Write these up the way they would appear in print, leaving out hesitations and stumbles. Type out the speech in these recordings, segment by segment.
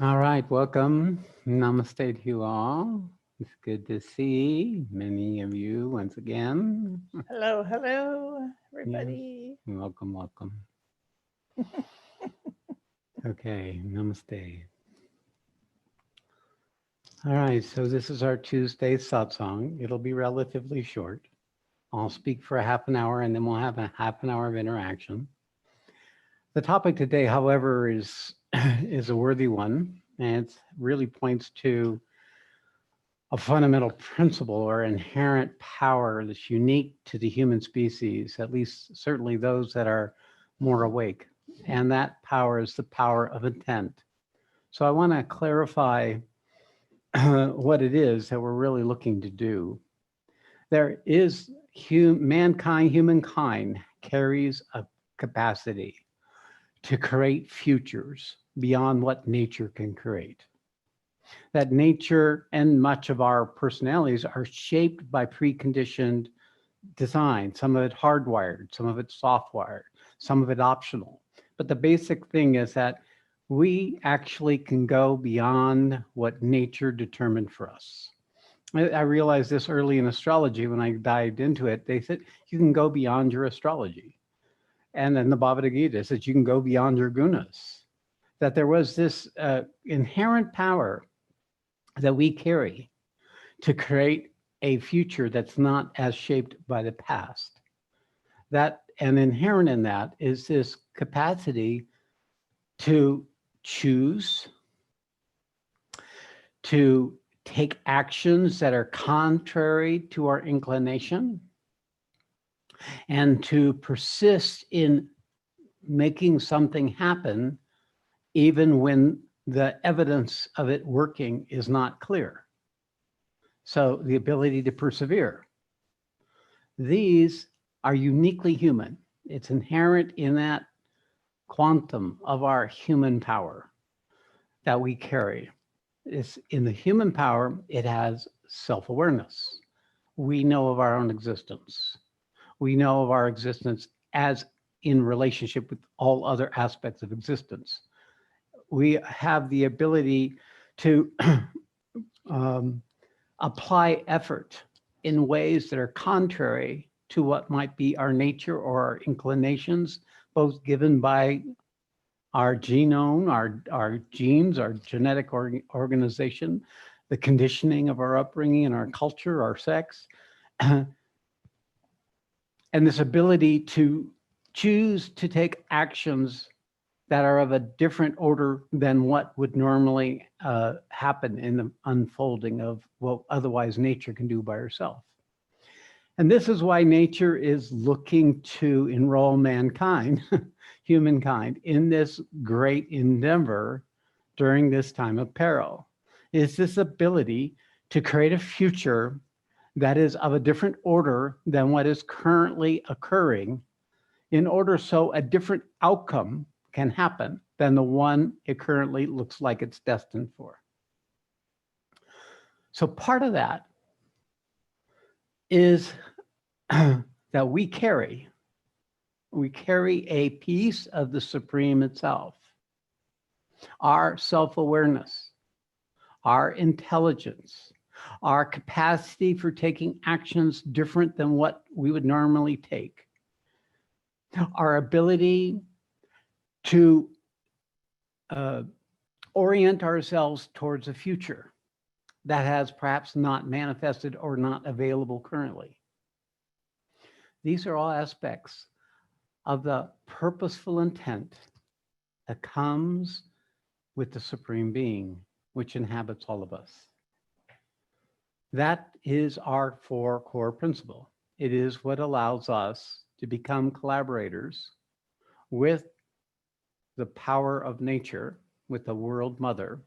All right, welcome. Namaste to you all. It's good to see many of you once again. Hello, hello, Yes, everybody. welcome, welcome. Okay, namaste. All right, so this is our Tuesday satsang. It'll be relatively short. I'll speak for a half an hour and then we'll have a half an hour of interaction. The topic today, however, is is a worthy one, and it really points to a fundamental principle or inherent power that's unique to the human species, at least certainly those that are more awake. And that power is the power of intent. So I want to clarify what it is that we're really looking to do. There is humankind carries a capacity to create futures beyond what nature can create. That nature and much of our personalities are shaped by preconditioned design, some of it hardwired, some of it softwired, some of it optional. But the basic thing is that we actually can go beyond what nature determined for us. I realized this early in astrology when I dived into it. They said you can go beyond your astrology. And then the Bhagavad Gita says you can go beyond your gunas. That there was this inherent power that we carry to create a future that's not as shaped by the past. That and inherent in that is this capacity to choose, to take actions that are contrary to our inclination, and to persist in making something happen even when the evidence of it working is not clear. So the ability to persevere. These are uniquely human. It's inherent in that quantum of our human power that we carry. It's in the human power, it has self-awareness. We know of our own existence. We know of our existence as in relationship with all other aspects of existence. We have the ability to apply effort in ways that are contrary to what might be our nature or our inclinations, both given by our genome, our genes, our genetic organization, the conditioning of our upbringing and our culture, our sex, and this ability to choose to take actions that are of a different order than what would normally happen in the unfolding of what otherwise nature can do by herself. And this is why nature is looking to enroll mankind, humankind, in this great endeavor during this time of peril. Is this ability to create a future that is of a different order than what is currently occurring, in order so a different outcome can happen than the one it currently looks like it's destined for. So part of that is that we carry a piece of the Supreme itself, our self-awareness, our intelligence, our capacity for taking actions different than what we would normally take, our ability to orient ourselves towards a future that has perhaps not manifested or not available currently. These are all aspects of the purposeful intent that comes with the Supreme Being, which inhabits all of us. That is our four core principle. It is what allows us to become collaborators with the power of nature, with the world mother,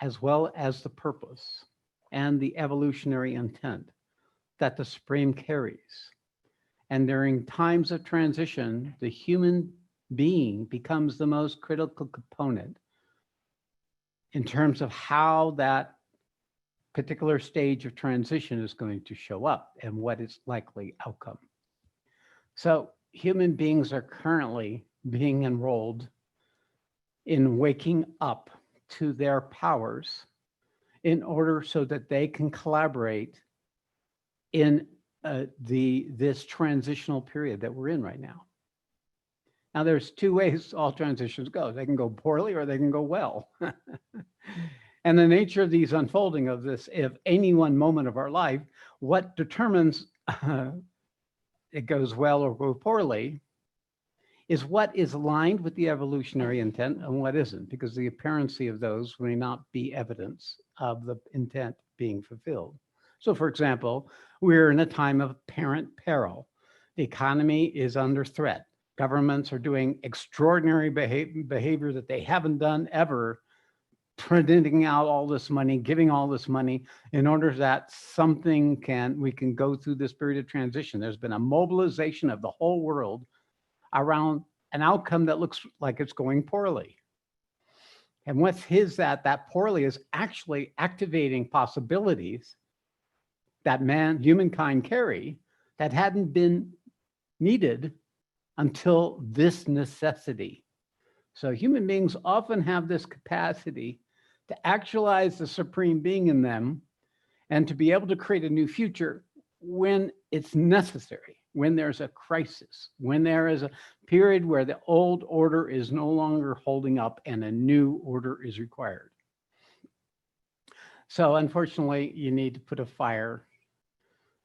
as well as the purpose and the evolutionary intent that the Supreme carries. And during times of transition, the human being becomes the most critical component in terms of how that particular stage of transition is going to show up and what its likely outcome. So human beings are currently being enrolled in waking up to their powers in order so that they can collaborate in this transitional period that we're in right now. Now, there's two ways all transitions go. They can go poorly or they can go well. And the nature of these unfolding of this, if any one moment of our life, what determines it goes well or go poorly is what is aligned with the evolutionary intent and what isn't, because the apparency of those may not be evidence of the intent being fulfilled. So, for example, we're in a time of apparent peril. The economy is under threat. Governments are doing extraordinary behavior that they haven't done ever, printing out all this money, giving all this money in order that we can go through this period of transition. There's been a mobilization of the whole world around an outcome that looks like it's going poorly. And what's that poorly is actually activating possibilities that humankind carry that hadn't been needed until this necessity. So human beings often have this capacity to actualize the supreme being in them and to be able to create a new future when it's necessary, when there's a crisis, when there is a period where the old order is no longer holding up and a new order is required. So unfortunately, you need to put a fire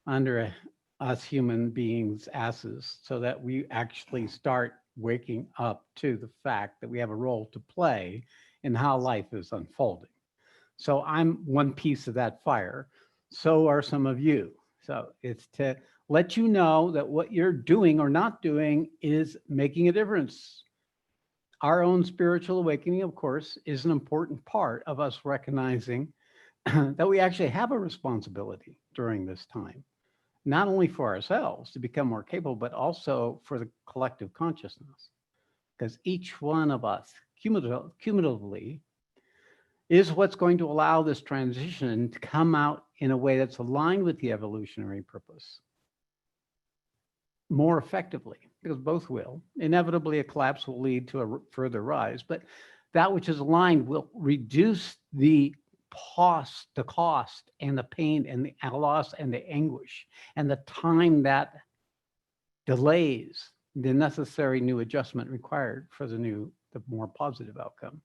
under us human beings' asses so that we actually start waking up to the fact that we have a role to play in how life is unfolding. So I'm one piece of that fire. So are some of you. So it's to let you know that what you're doing or not doing is making a difference. Our own spiritual awakening, of course, is an important part of us recognizing that we actually have a responsibility during this time, not only for ourselves to become more capable, but also for the collective consciousness. Because each one of us cumulatively is what's going to allow this transition to come out in a way that's aligned with the evolutionary purpose more effectively, because both will. Inevitably, a collapse will lead to a further rise, but that which is aligned will reduce the cost and the pain and the loss and the anguish and the time that delays the necessary new adjustment required for the more positive outcome.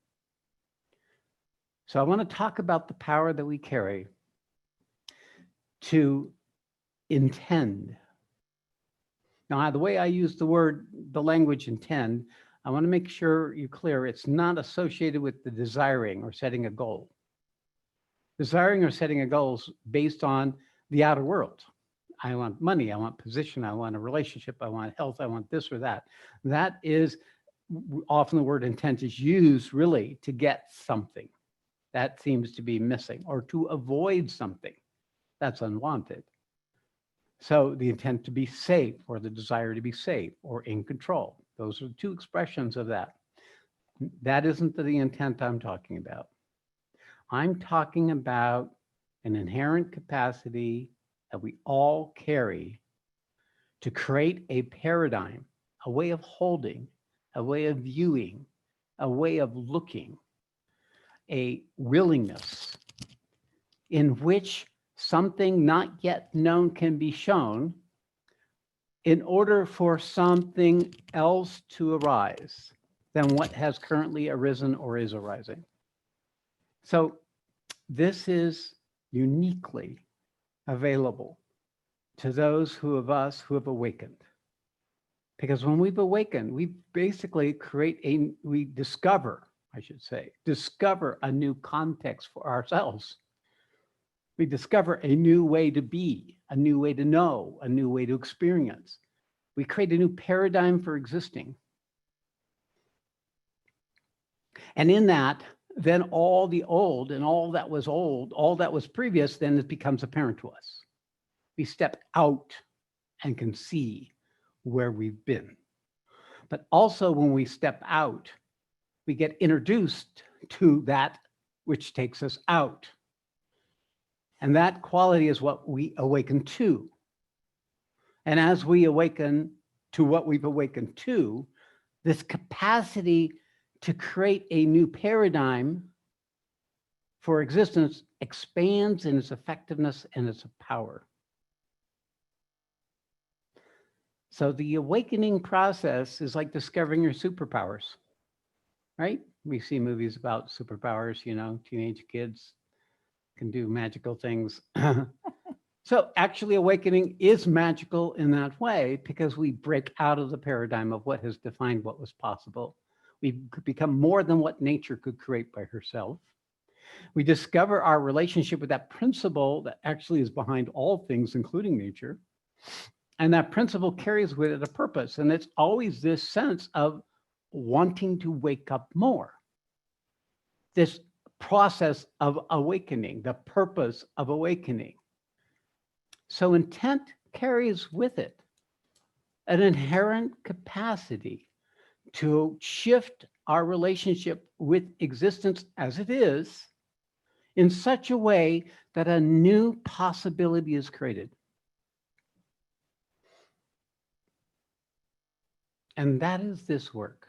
So I want to talk about the power that we carry to intend. Now, the way I use the language intend, I want to make sure you're clear, it's not associated with the desiring or setting a goal. Desiring or setting a goal is based on the outer world. I want money, I want position, I want a relationship, I want health, I want this or that. That is often the word intent is used really to get something that seems to be missing or to avoid something that's unwanted. So the intent to be safe or the desire to be safe or in control. Those are the two expressions of that. That isn't the intent I'm talking about. I'm talking about an inherent capacity that we all carry to create a paradigm, a way of holding, a way of viewing, a way of looking, a willingness in which something not yet known can be shown in order for something else to arise than what has currently arisen or is arising. So this is uniquely available to those who have awakened. Because when we've awakened, we basically discover a new context for ourselves. We discover a new way to be, a new way to know, a new way to experience. We create a new paradigm for existing. And in that, then all the old and all that was previous, then it becomes apparent to us. We step out and can see where we've been. But also when we step out, we get introduced to that which takes us out. And that quality is what we awaken to. And as we awaken to what we've awakened to, this capacity to create a new paradigm for existence expands in its effectiveness and its power. So the awakening process is like discovering your superpowers, right? We see movies about superpowers, you know, teenage kids can do magical things. So actually awakening is magical in that way because we break out of the paradigm of what has defined what was possible. We become more than what nature could create by herself. We discover our relationship with that principle that actually is behind all things, including nature. And that principle carries with it a purpose. And it's always this sense of wanting to wake up more. This process of awakening, the purpose of awakening. So intent carries with it an inherent capacity to shift our relationship with existence as it is in such a way that a new possibility is created. And that is this work.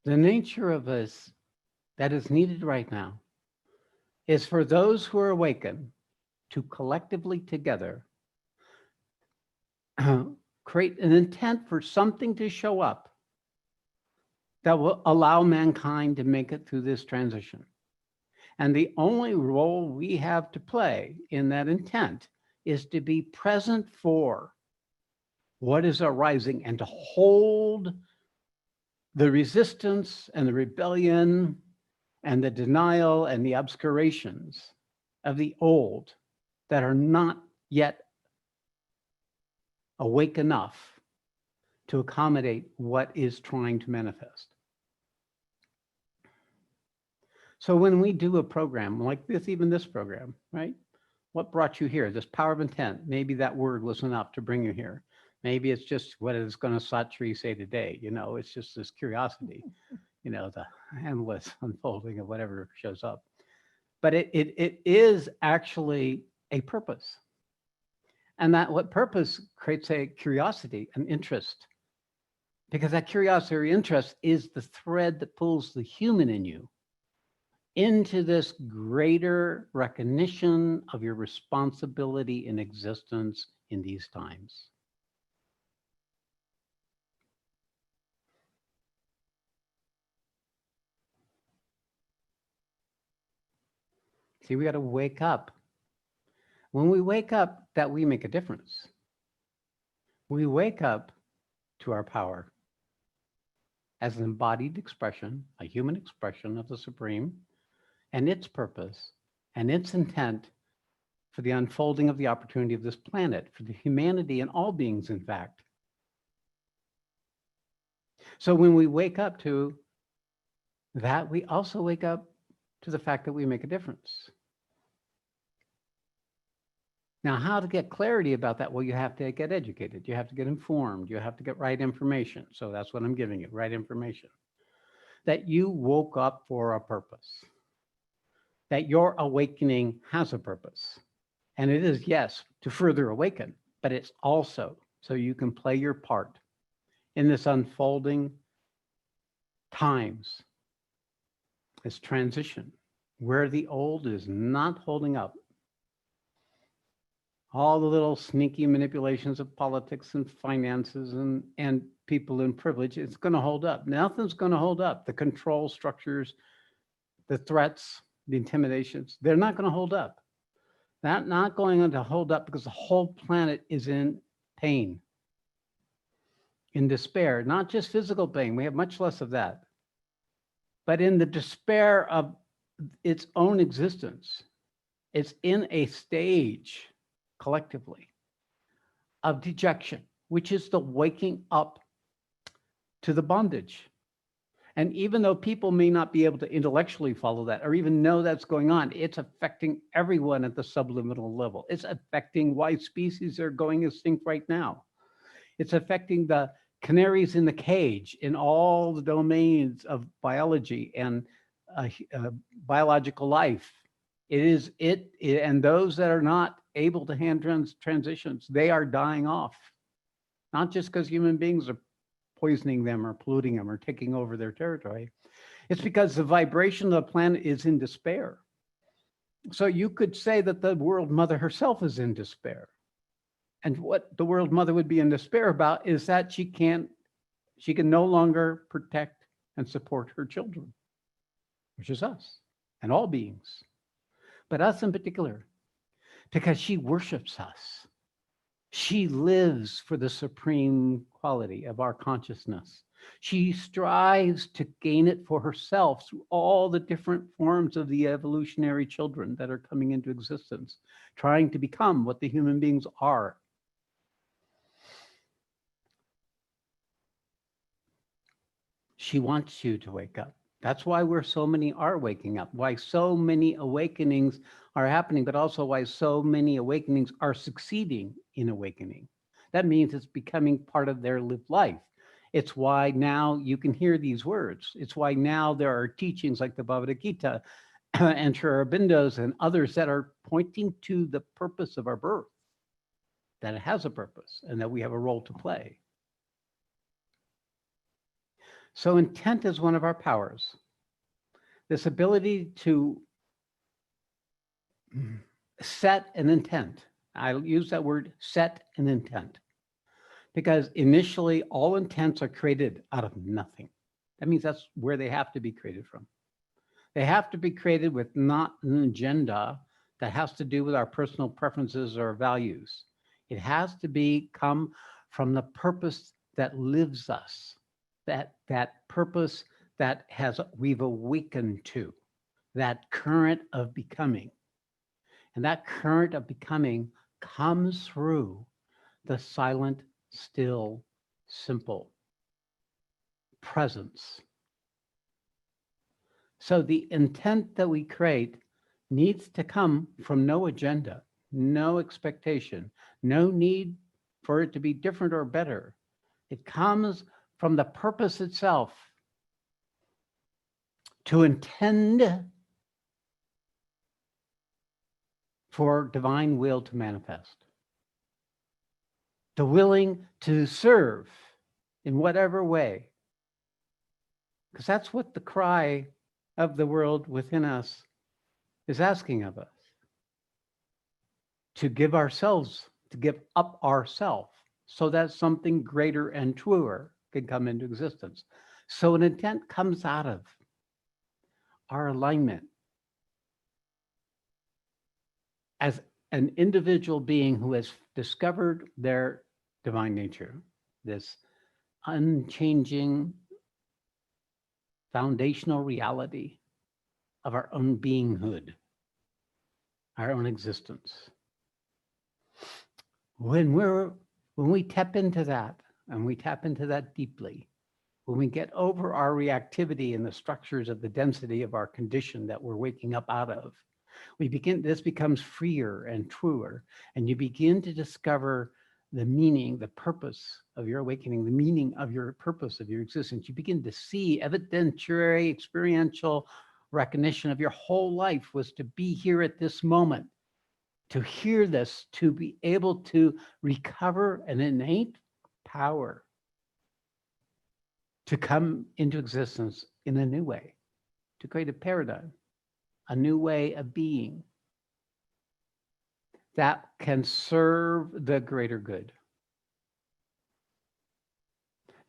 The nature of us that is needed right now is for those who are awakened to collectively together create an intent for something to show up that will allow mankind to make it through this transition. And the only role we have to play in that intent is to be present for what is arising and to hold the resistance and the rebellion and the denial and the obscurations of the old that are not yet awake enough to accommodate what is trying to manifest. So when we do a program like this, even this program, right? What brought you here? This power of intent. Maybe that word was enough to bring you here. Maybe it's just what is going to Shree say today. You know, it's just this curiosity, you know, the endless unfolding of whatever shows up. But it is actually a purpose. And that what purpose creates a curiosity, an interest. Because that curiosity or interest is the thread that pulls the human in you into this greater recognition of your responsibility in existence in these times. See, we got to wake up. When we wake up, that we make a difference. We wake up to our power as an embodied expression, a human expression of the Supreme, and its purpose and its intent for the unfolding of the opportunity of this planet, for the humanity and all beings, in fact. So when we wake up to that, we also wake up to the fact that we make a difference. Now, how to get clarity about that? Well, you have to get educated. You have to get informed. You have to get right information. So that's what I'm giving you, right information. That you woke up for a purpose. That your awakening has a purpose. And it is, yes, to further awaken, but it's also so you can play your part in this unfolding times, this transition, where the old is not holding up. All the little sneaky manipulations of politics and finances and people in privilege, it's going to hold up. Nothing's going to hold up. The control structures, the threats, the intimidations, they're not going to hold up. That's not going to hold up because the whole planet is in pain, in despair, not just physical pain. We have much less of that. But in the despair of its own existence, it's in a stage collectively of dejection, which is the waking up to the bondage. And even though people may not be able to intellectually follow that or even know that's going on, it's affecting everyone at the subliminal level. It's affecting why species are going extinct right now. It's affecting the canaries in the cage in all the domains of biology and biological life. And those that are not able to handle transitions, they are dying off. Not just because human beings are poisoning them or polluting them or taking over their territory. It's because the vibration of the planet is in despair. So you could say that the world mother herself is in despair. And what the world mother would be in despair about is that she can no longer protect and support her children, which is us and all beings, but us in particular, because she worships us. She lives for the supreme quality of our consciousness. She strives to gain it for herself through all the different forms of the evolutionary children that are coming into existence, trying to become what the human beings are. She wants you to wake up. That's why so many are waking up, why so many awakenings are happening, but also why so many awakenings are succeeding in awakening. That means it's becoming part of their lived life. It's why now you can hear these words. It's why now there are teachings like the Bhagavad Gita and Sri Aurobindo's and others that are pointing to the purpose of our birth, that it has a purpose and that we have a role to play. So intent is one of our powers. This ability to set an intent. I'll use that word, set an intent, because initially all intents are created out of nothing. That means that's where they have to be created from. They have to be created with not an agenda that has to do with our personal preferences or values. It has to come from the purpose that lives us. That purpose that we've awakened to, that current of becoming. And that current of becoming comes through the silent, still, simple presence. So the intent that we create needs to come from no agenda, no expectation, no need for it to be different or better. It comes from the purpose itself to intend for divine will to manifest. The willing to serve in whatever way. Because that's what the cry of the world within us is asking of us. To give ourselves, to give up ourselves, so that something greater and truer can come into existence. So an intent comes out of our alignment as an individual being who has discovered their divine nature, this unchanging foundational reality of our own beinghood, our own existence. When we tap into that, and we tap into that deeply, when we get over our reactivity in the structures of the density of our condition that we're waking up out of, this becomes freer and truer, and you begin to discover the meaning, the purpose of your awakening, the meaning of your purpose of your existence. You begin to see evidentiary, experiential recognition of your whole life was to be here at this moment, to hear this, to be able to recover an innate power to come into existence in a new way, to create a paradigm, a new way of being that can serve the greater good.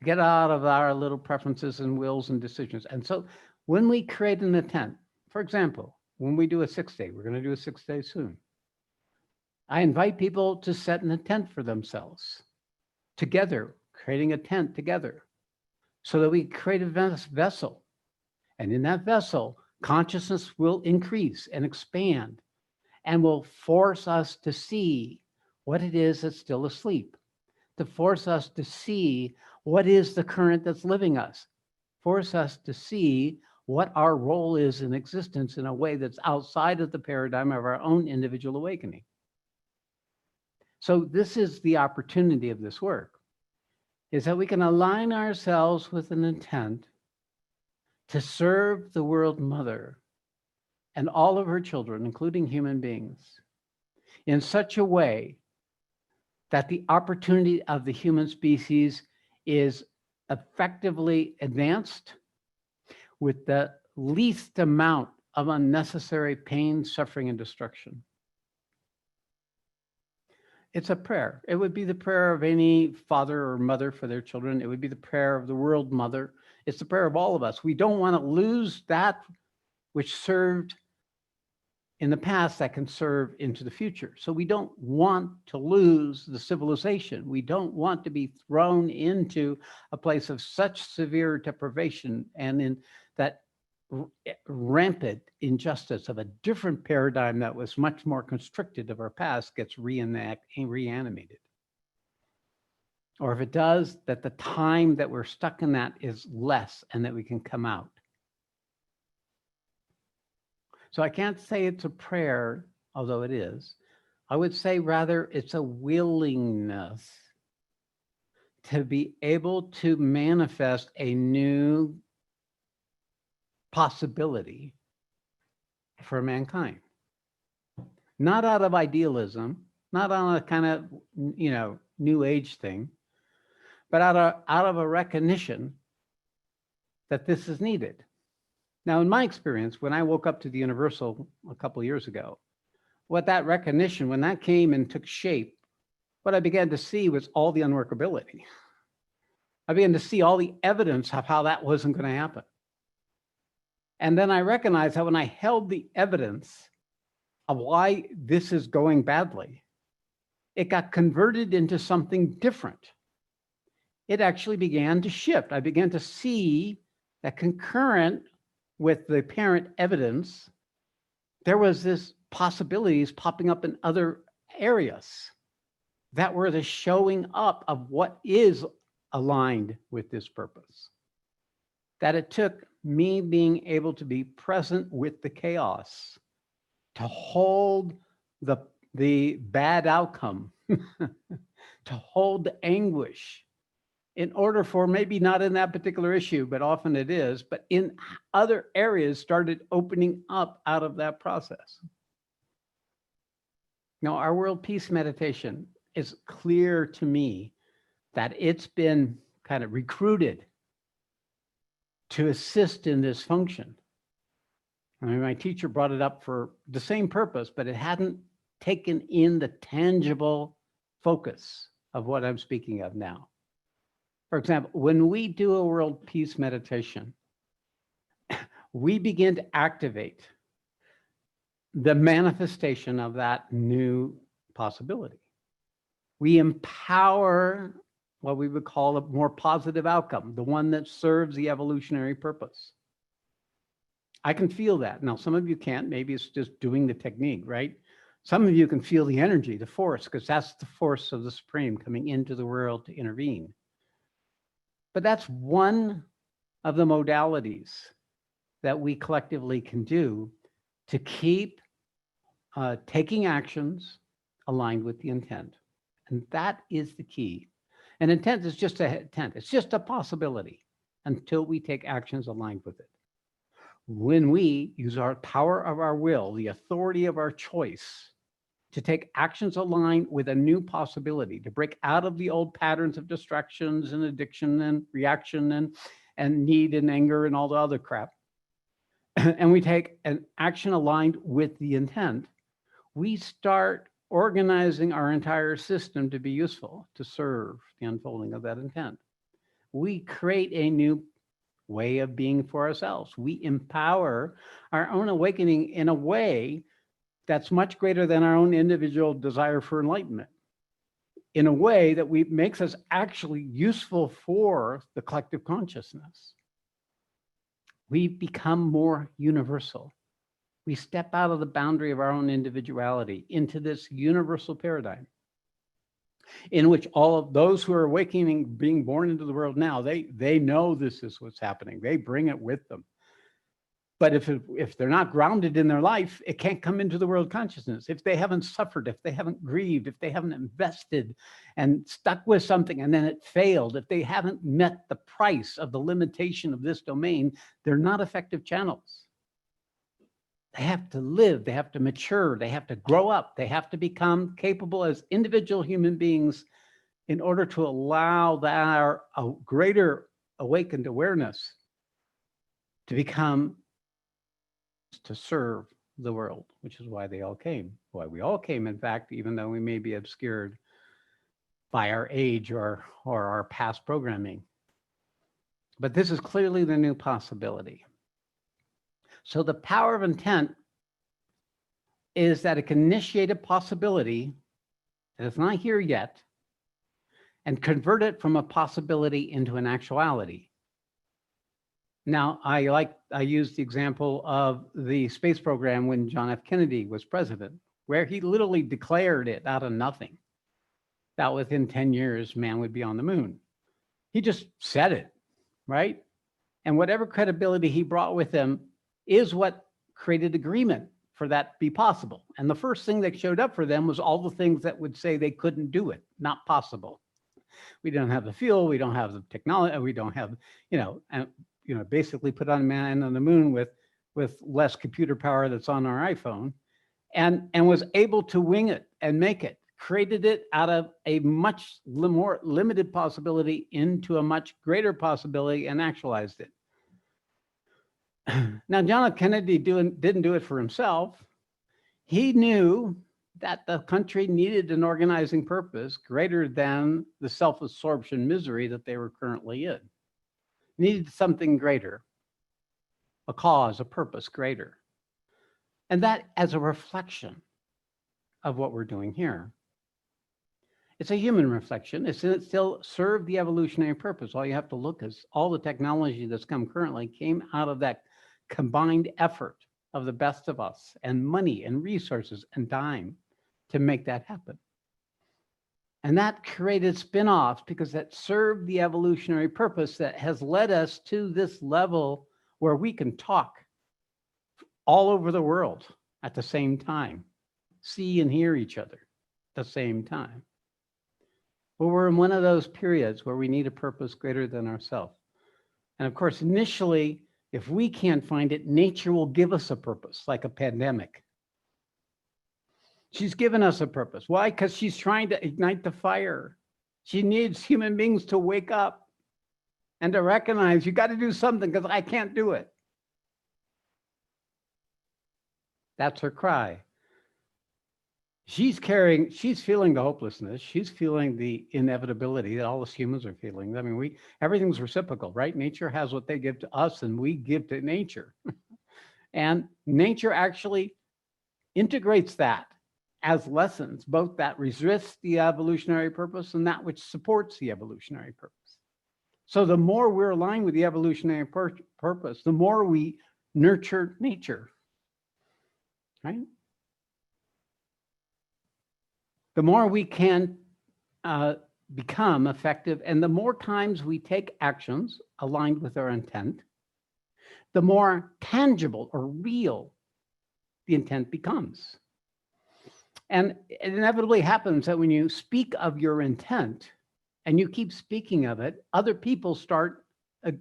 Get out of our little preferences and wills and decisions. And so when we create an intent, for example, when we do a 6-day, we're going to do a 6-day soon. I invite people to set an intent for themselves together, creating a tent together, so that we create a vessel. And in that vessel, consciousness will increase and expand and will force us to see what it is that's still asleep, to force us to see what is the current that's living us, force us to see what our role is in existence in a way that's outside of the paradigm of our own individual awakening. So this is the opportunity of this work, is that we can align ourselves with an intent to serve the world mother and all of her children, including human beings, in such a way that the opportunity of the human species is effectively advanced with the least amount of unnecessary pain, suffering, and destruction. It's a prayer. It would be the prayer of any father or mother for their children. It would be the prayer of the world mother. It's the prayer of all of us. We don't want to lose that which served in the past that can serve into the future. So we don't want to lose the civilization. We don't want to be thrown into a place of such severe deprivation and in that rampant injustice of a different paradigm that was much more constricted of our past gets reanimated. Or if it does, that the time that we're stuck in that is less and that we can come out. So I can't say it's a prayer, although it is. I would say rather it's a willingness to be able to manifest a new possibility for mankind. Not out of idealism, not on a kind of, new age thing, but out of a recognition that this is needed. Now, in my experience, when I woke up to the universal a couple of years ago, what that recognition, when that came and took shape, what I began to see was all the unworkability. I began to see all the evidence of how that wasn't going to happen. And then I recognized how when I held the evidence of why this is going badly, it got converted into something different. It actually began to shift. I began to see that concurrent with the apparent evidence, there was this possibilities popping up in other areas that were the showing up of what is aligned with this purpose. That it took me being able to be present with the chaos, to hold the bad outcome, to hold the anguish, in order for maybe not in that particular issue, but often it is, but in other areas started opening up out of that process. Now, our world peace meditation is clear to me that it's been kind of recruited to assist in this function. I mean, my teacher brought it up for the same purpose, but it hadn't taken in the tangible focus of what I'm speaking of now. For example, when we do a world peace meditation, we begin to activate the manifestation of that new possibility. We empower what we would call a more positive outcome, the one that serves the evolutionary purpose. I can feel that. Now, some of you can't. Maybe it's just doing the technique, right? Some of you can feel the energy, the force, because that's the force of the Supreme coming into the world to intervene. But that's one of the modalities that we collectively can do to keep taking actions aligned with the intent. And that is the key. And intent is just a intent. It's just a possibility until we take actions aligned with it. When we use our power of our will, the authority of our choice, to take actions aligned with a new possibility, to break out of the old patterns of distractions and addiction and reaction and need and anger and all the other crap, and we take an action aligned with the intent, we start organizing our entire system to be useful, to serve the unfolding of that intent. We create a new way of being for ourselves. We empower our own awakening in a way that's much greater than our own individual desire for enlightenment, in a way that makes us actually useful for the collective consciousness. We become more universal. We step out of the boundary of our own individuality into this universal paradigm in which all of those who are awakening, being born into the world now, they know this is what's happening. They bring it with them. But if they're not grounded in their life, it can't come into the world consciousness. If they haven't suffered, if they haven't grieved, if they haven't invested and stuck with something and then it failed, if they haven't met the price of the limitation of this domain, they're not effective channels. They have to live, they have to mature, they have to grow up, they have to become capable as individual human beings in order to allow a greater awakened awareness to become, to serve the world, which is why they all came. Why we all came, in fact, even though we may be obscured by our age or our past programming. But this is clearly the new possibility. So the power of intent is that it can initiate a possibility that is not here yet and convert it from a possibility into an actuality. Now, I use the example of the space program when John F. Kennedy was president, where he literally declared it out of nothing, that within 10 years, man would be on the moon. He just said it, right? And whatever credibility he brought with him is what created agreement for that to be possible. And the first thing that showed up for them was all the things that would say they couldn't do it, not possible. We don't have the fuel, we don't have the technology, we don't have, basically put on a man on the moon with less computer power that's on our iPhone, and was able to wing it and make it, created it out of a much more limited possibility into a much greater possibility and actualized it. Now, John F. Kennedy didn't do it for himself. He knew that the country needed an organizing purpose greater than the self-absorption misery that they were currently in. Needed something greater, a cause, a purpose greater. And that as a reflection of what we're doing here. It's a human reflection. It still served the evolutionary purpose. All you have to look is all the technology that's come currently came out of that combined effort of the best of us and money and resources and time to make that happen. And that created spin-offs because that served the evolutionary purpose that has led us to this level where we can talk all over the world at the same time, see and hear each other at the same time. But we're in one of those periods where we need a purpose greater than ourselves. And of course, initially, if we can't find it, nature will give us a purpose, like a pandemic. She's given us a purpose. Why? Because she's trying to ignite the fire. She needs human beings to wake up and to recognize you got to do something because I can't do it. That's her cry. She's feeling the hopelessness. She's feeling the inevitability that all us humans are feeling. I mean, everything's reciprocal, right? Nature has what they give to us and we give to nature. And nature actually integrates that as lessons, both that resist the evolutionary purpose and that which supports the evolutionary purpose. So the more we're aligned with the evolutionary purpose, the more we nurture nature, right? The more we can become effective, and the more times we take actions aligned with our intent, the more tangible or real the intent becomes. And it inevitably happens that when you speak of your intent and you keep speaking of it, other people start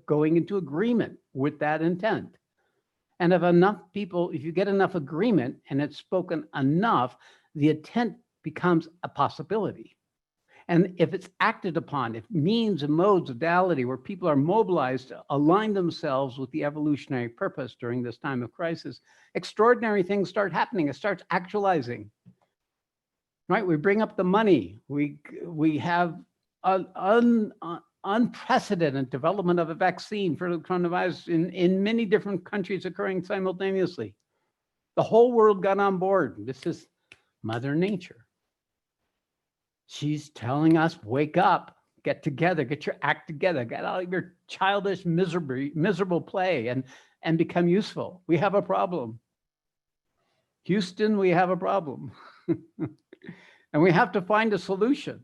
going into agreement with that intent. And if you get enough agreement and it's spoken enough, the intent becomes a possibility. And if it's acted upon, if means and modes, modality, where people are mobilized to align themselves with the evolutionary purpose during this time of crisis, extraordinary things start happening. It starts actualizing, right? We bring up the money. We have an unprecedented development of a vaccine for the coronavirus in many different countries occurring simultaneously. The whole world got on board. This is Mother Nature. She's telling us, wake up, get together, get your act together, get out of your childish, miserable play and become useful. We have a problem. Houston, we have a problem. And we have to find a solution.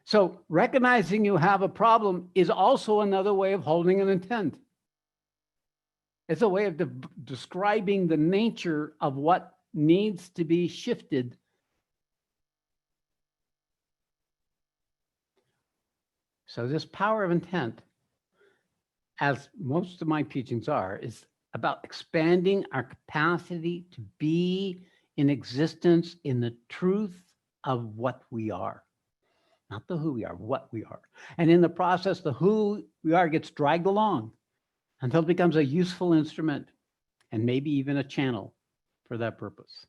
So recognizing you have a problem is also another way of holding an intent. It's a way of describing the nature of what needs to be shifted. So this power of intent, as most of my teachings are, is about expanding our capacity to be in existence in the truth of what we are. not the who we are, what we are. And in the process, the who we are gets dragged along until it becomes a useful instrument and maybe even a channel for that purpose.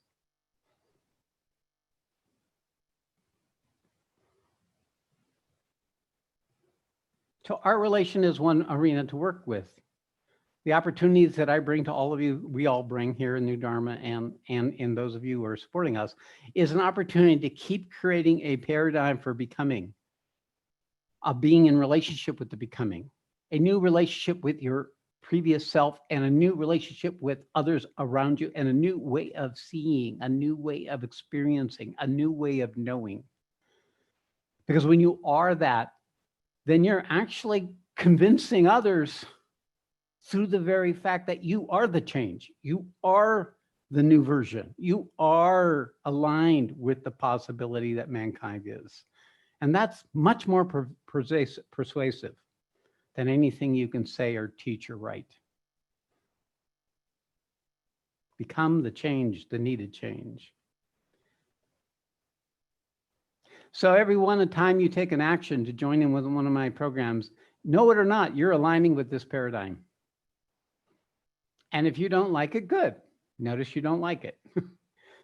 So our relation is one arena to work with. The opportunities that I bring to all of you, we all bring here in New Dharma and in those of you who are supporting us, is an opportunity to keep creating a paradigm for becoming, of being in relationship with the becoming, a new relationship with your previous self and a new relationship with others around you and a new way of seeing, a new way of experiencing, a new way of knowing. Because when you are that, then you're actually convincing others through the very fact that you are the change. You are the new version. You are aligned with the possibility that mankind is. And that's much more persuasive than anything you can say or teach or write. Become the change, the needed change. So every time you take an action to join in with one of my programs, know it or not, you're aligning with this paradigm. And if you don't like it, good. Notice you don't like it.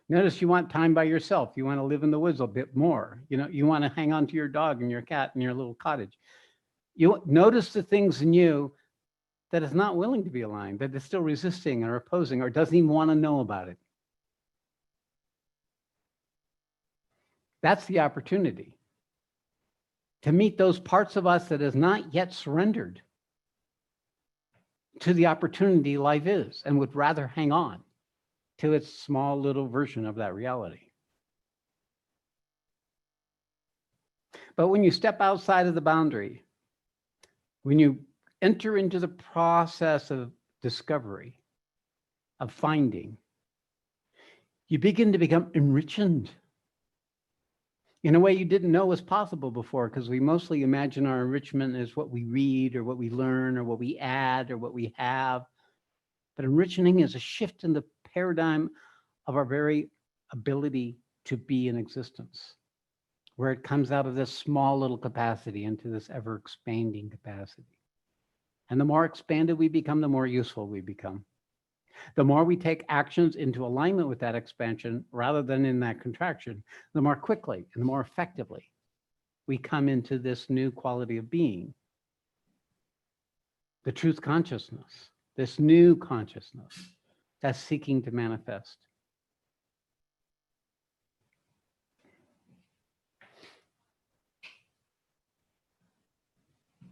Notice you want time by yourself. You want to live in the woods a bit more. You know, you want to hang on to your dog and your cat in your little cottage. You notice the things in you that is not willing to be aligned, that is still resisting or opposing or doesn't even want to know about it. That's the opportunity to meet those parts of us that is not yet surrendered to the opportunity life is and would rather hang on to its small little version of that reality. But when you step outside of the boundary, when you enter into the process of discovery, of finding, you begin to become enriched in a way you didn't know was possible before, because we mostly imagine our enrichment as what we read or what we learn or what we add or what we have. But enriching is a shift in the paradigm of our very ability to be in existence, where it comes out of this small little capacity into this ever expanding capacity. And the more expanded we become, the more useful we become. The more we take actions into alignment with that expansion rather than in that contraction, the more quickly and the more effectively we come into this new quality of being, the truth consciousness, this new consciousness that's seeking to manifest.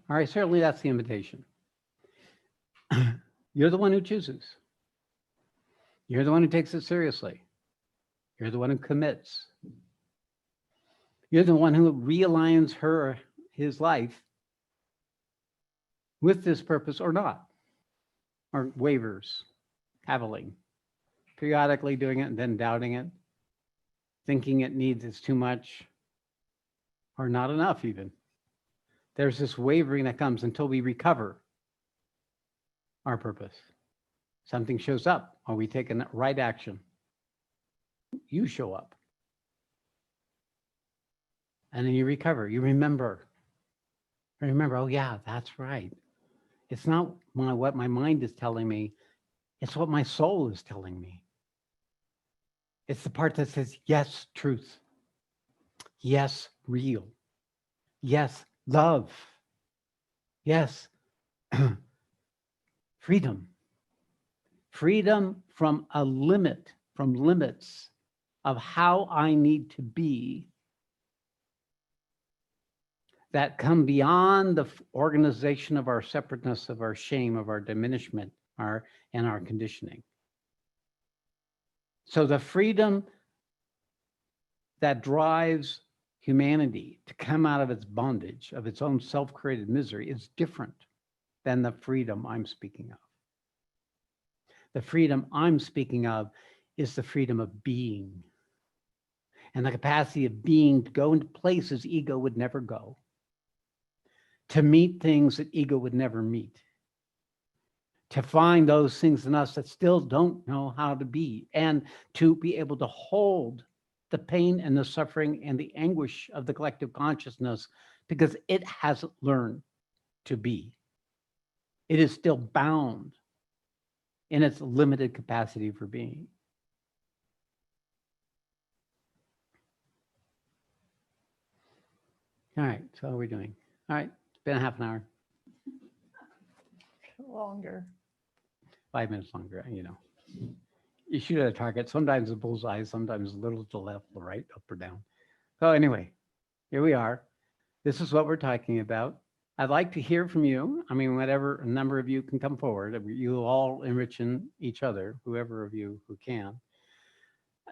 All right, certainly that's the invitation. You're the one who chooses. You're the one who takes it seriously. You're the one who commits. You're the one who realigns his life with this purpose or not, or wavers, cavilling, periodically doing it and then doubting it, thinking it's too much, or not enough even. There's this wavering that comes until we recover our purpose. Something shows up, or we take a right action. You show up. And then you recover. You remember. Remember, oh yeah, that's right. It's not what my mind is telling me. It's what my soul is telling me. It's the part that says, yes, truth. Yes, real. Yes, love. Yes, freedom. Freedom from a limit, from limits of how I need to be that come beyond the organization of our separateness, of our shame, of our diminishment, and our conditioning. So the freedom that drives humanity to come out of its bondage, of its own self-created misery, is different than the freedom I'm speaking of. The freedom I'm speaking of is the freedom of being, and the capacity of being to go into places ego would never go, to meet things that ego would never meet, to find those things in us that still don't know how to be, and to be able to hold the pain and the suffering and the anguish of the collective consciousness because it hasn't learned to be. It is still bound in its limited capacity for being. All right, so how are we doing? All right, it's been a half an hour, Longer. 5 minutes longer, you know. You shoot at a target, sometimes a bullseye, sometimes a little to the left, or right, up or down. So anyway, here we are. This is what we're talking about. I'd like to hear from you. I mean, whatever a number of you can come forward. You all enriching each other, whoever of you who can.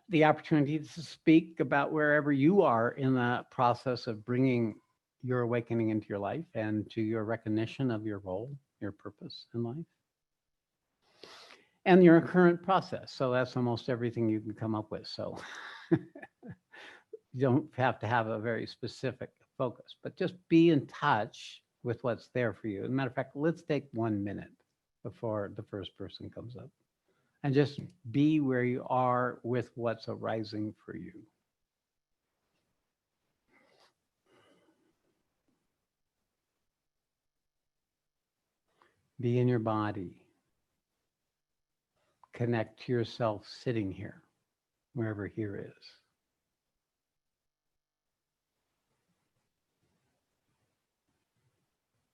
The opportunity to speak about wherever you are in the process of bringing your awakening into your life and to your recognition of your role, your purpose in life, and your current process. So that's almost everything you can come up with. So you don't have to have a very specific focus, but just be in touch with what's there for you. As a matter of fact, let's take 1 minute before the first person comes up and just be where you are with what's arising for you. Be in your body. Connect to yourself sitting here, wherever here is.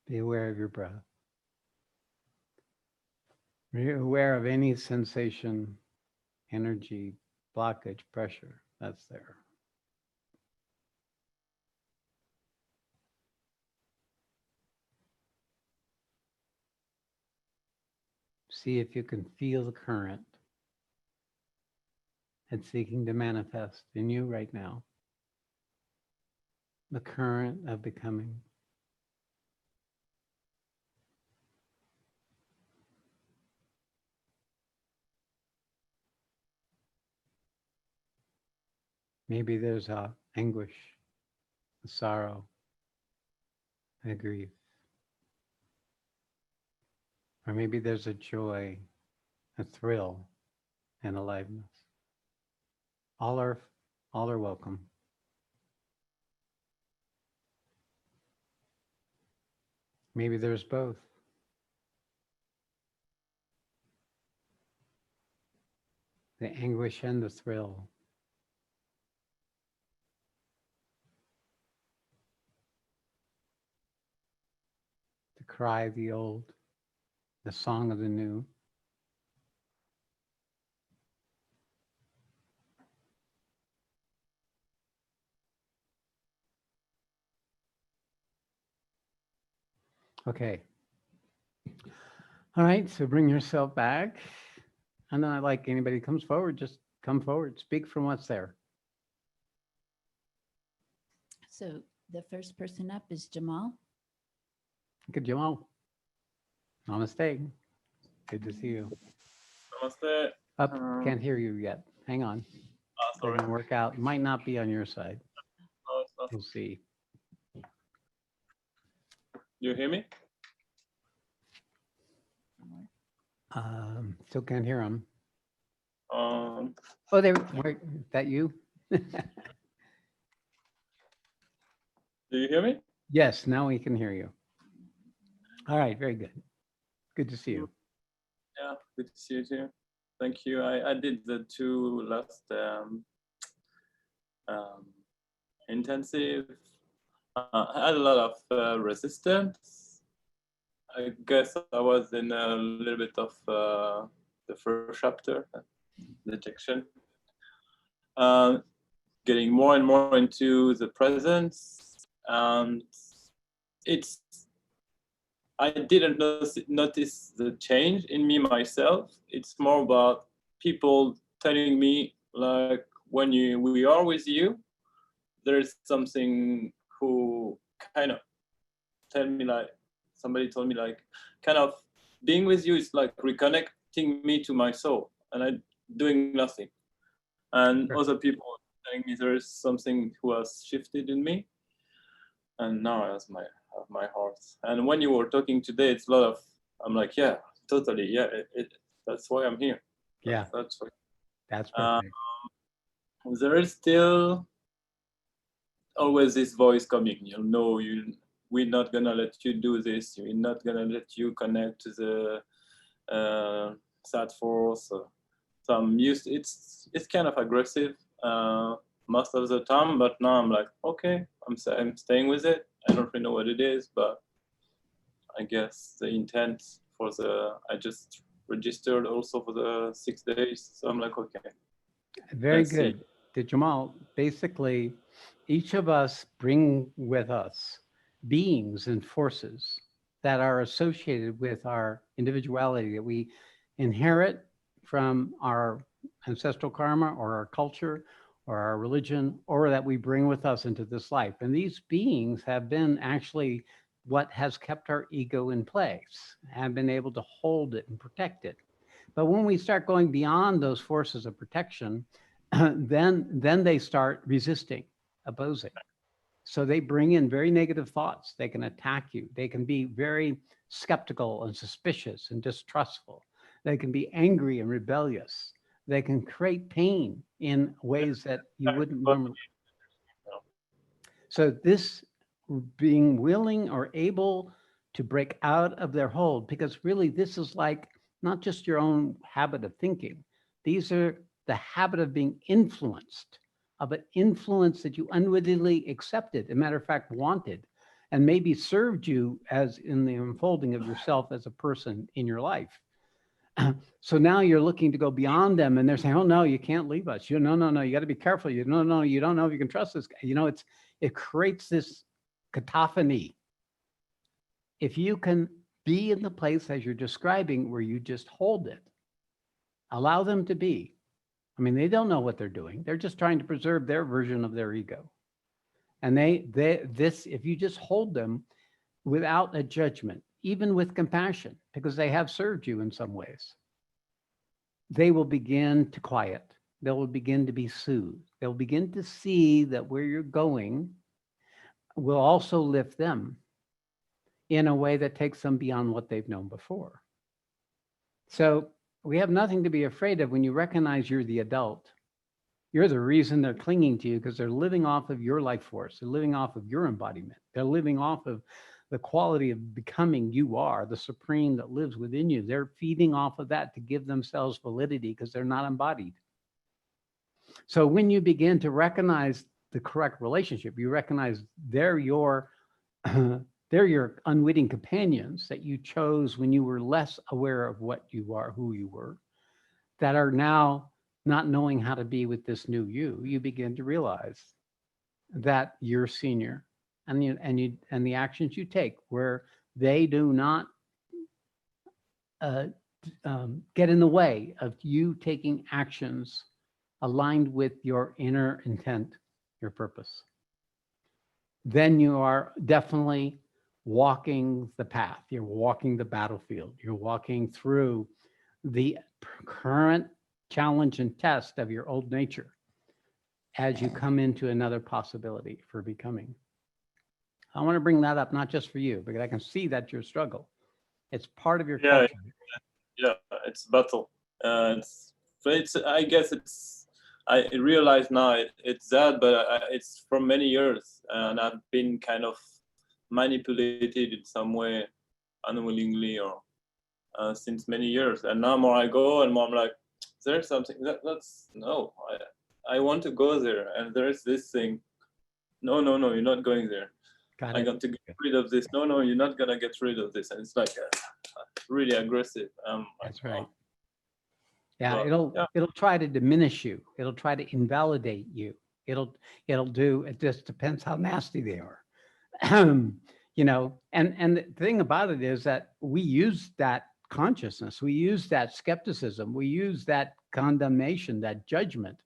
Be aware of your breath. Be aware of any sensation, energy, blockage, pressure that's there. See if you can feel the current that's seeking to manifest in you right now. The current of becoming. Maybe there's a anguish, a sorrow, a grief. Or maybe there's a joy, a thrill, and aliveness. All are welcome. Maybe there's both. The anguish and the thrill. The cry of the old, the song of the new. Okay. All right, so bring yourself back. And then I'd like anybody who comes forward, just come forward, speak from what's there. So the first person up is Jamal. Good, Jamal. Namaste. Good to see you. Namaste. Up, can't hear you yet. Hang on. Sorry. Didn't work out. Might not be on your side. No, it's not. We'll see. You hear me? Still can't hear him. Um, Oh, there. Wait, is that you? do you hear me? Yes, now we can hear you. All right, very good. Good to see you. Yeah, good to see you too. Thank you. I did the two last intensive. I had a lot of resistance. I guess I was in a little bit of the first chapter, detection. Getting more and more into the presence, and I didn't notice the change in me myself. It's more about people telling me, like, when we are with you, there's something who kind of tell me, like, somebody told me, like, kind of being with you is like reconnecting me to my soul, and I'm doing nothing. And other people telling me there is something who has shifted in me, and now I have my heart. And when you were talking today, it's a lot of, I'm like, yeah, totally, yeah, that's why I'm here. Yeah, That's why. that's perfect. there is still always this voice coming. We're not gonna let you do this. We're not gonna let you connect to the Sat force. So I'm used. It's kind of aggressive most of the time, but now I'm like, okay, I'm staying with it. I don't really know what it is, but I guess the intent I just registered also for the 6 days. So I'm like, okay. Very Let's see. good. To Jamal, basically, each of us bring with us beings and forces that are associated with our individuality that we inherit from our ancestral karma or our culture or our religion, or that we bring with us into this life. And these beings have been actually what has kept our ego in place, have been able to hold it and protect it. But when we start going beyond those forces of protection, then they start resisting, opposing. So they bring in very negative thoughts. They can attack you. They can be very skeptical and suspicious and distrustful. They can be angry and rebellious. They can create pain in ways that you wouldn't normally. So this being willing or able to break out of their hold, because really this is like not just your own habit of thinking. These are the habit of being influenced, of an influence that you unwittingly accepted, a matter of fact, wanted, and maybe served you as in the unfolding of yourself as a person in your life. So now you're looking to go beyond them, and they're saying, "Oh no, you can't leave us. No, you got to be careful. You no, you don't know if you can trust this guy." It creates this cacophony. If you can be in the place as you're describing, where you just hold it, allow them to be. I mean, they don't know what they're doing. They're just trying to preserve their version of their ego. And if you just hold them without a judgment, even with compassion, because they have served you in some ways, they will begin to quiet. They will begin to be soothed. They'll begin to see that where you're going will also lift them in a way that takes them beyond what they've known before. So we have nothing to be afraid of when you recognize you're the adult. You're the reason they're clinging to you, because they're living off of your life force. They're living off of your embodiment. They're living off of the quality of becoming you are, the supreme that lives within you. They're feeding off of that to give themselves validity because they're not embodied. So when you begin to recognize the correct relationship, you recognize they're your unwitting companions that you chose when you were less aware of what you are, who you were, that are now not knowing how to be with this new you begin to realize that you're senior, and the actions you take where they do not get in the way of you taking actions aligned with your inner intent, your purpose, then you are definitely walking the path. You're walking the battlefield. You're walking through the current challenge and test of your old nature as you come into another possibility for becoming. I want to bring that up, not just for you, because I can see that your struggle. It's part of your culture. Yeah, it's battle. I guess I realize now it's that, but it's from many years, and I've been kind of manipulated in some way, unwillingly or since many years. And now more I go, and more I'm like, there's something that's no. I want to go there, and there's this thing. No, you're not going there. I got to get rid of this. No, you're not gonna get rid of this, and it's like really aggressive. That's right. Yeah, it'll try to diminish you. It'll try to invalidate you. It'll do. It just depends how nasty they are. And the thing about it is that we use that consciousness, we use that skepticism, we use that condemnation, that judgment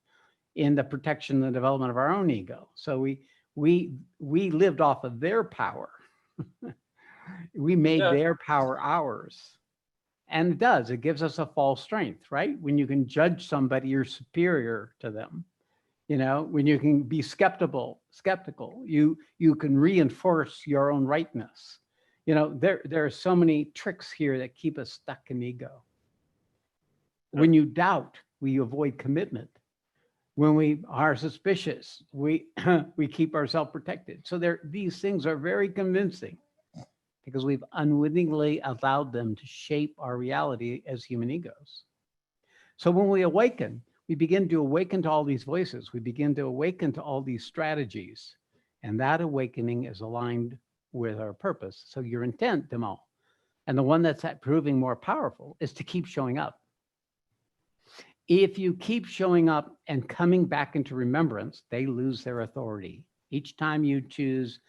in the protection and development of our own ego. So we lived off of their power. We made their power ours. And it gives us a false strength, right? When you can judge somebody, you're superior to them. When you can be skeptical, you can reinforce your own rightness. There are so many tricks here that keep us stuck in ego. When you doubt, we avoid commitment. When we are suspicious, we we keep ourselves protected. So these things are very convincing because we've unwittingly allowed them to shape our reality as human egos. So when we awaken, we begin to awaken to all these voices. We begin to awaken to all these strategies. And that awakening is aligned with our purpose. So your intent, Demal, and the one that's proving more powerful is to keep showing up. If you keep showing up and coming back into remembrance, they lose their authority. Each time you choose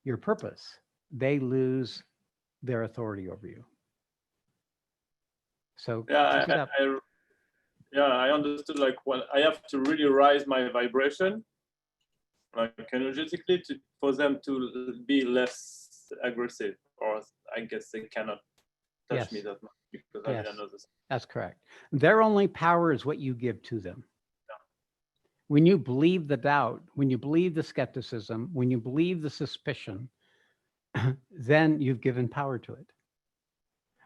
your purpose, they lose their authority over you. So Yeah, keep it up. I understood, like, when I have to really rise my vibration, like energetically, for them to be less aggressive, or I guess they cannot touch Yes. me that much because Yes. I didn't know this. That's correct. Their only power is what you give to them. When you believe the doubt, when you believe the skepticism, when you believe the suspicion, then you've given power to it.